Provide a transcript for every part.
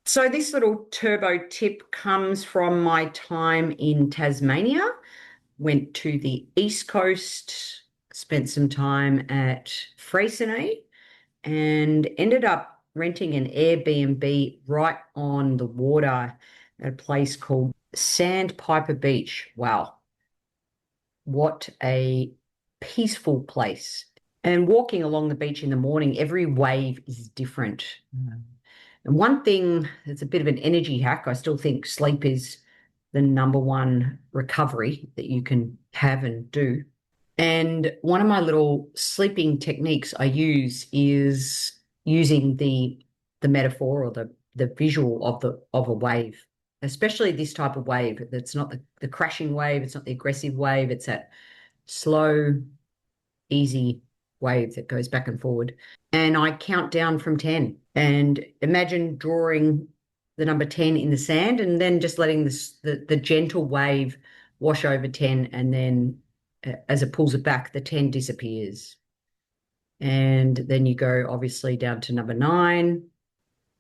So this little turbo tip comes from my time in Tasmania. Went to the East Coast, spent some time at Freycinet, and ended up renting an Airbnb right on the water at a place called Sandpiper Beach. Wow, what a peaceful place. And walking along the beach in the morning, every wave is different. And one thing that's a bit of an energy hack, I still think sleep is the number one recovery that you can have and do. And one of my little sleeping techniques I use is using the metaphor or the visual of a wave, especially this type of wave. That's not the crashing wave, it's not the aggressive wave, it's that slow, easy wave that goes back and forward. And I count down from 10 and imagine drawing the number 10 in the sand and then just letting the gentle wave wash over 10, and then as it pulls it back, the 10 disappears. And then you go obviously down to number 9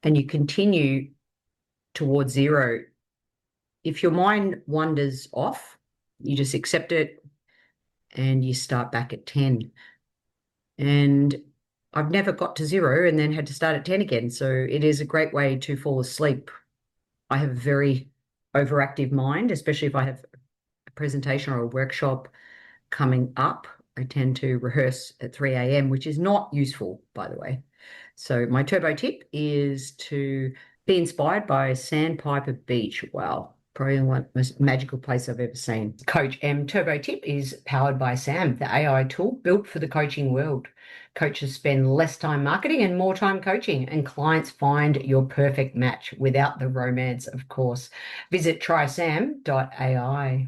and you continue towards 0. If your mind wanders off, you just accept it and you start back at 10. And I've never got to 0 and then had to start at 10 again. So it is a great way to fall asleep. I have a very overactive mind, especially if I have a presentation or a workshop coming up. I tend to rehearse at 3 a.m., which is not useful, by the way. So my turbo tip is to be inspired by Sandpiper Beach. Wow, probably one of the most magical place I've ever seen. Coach M Turbo Tip is powered by Sam, the AI tool built for the coaching world. Coaches spend less time marketing and more time coaching, and clients find your perfect match without the romance, of course. Visit trysam.ai.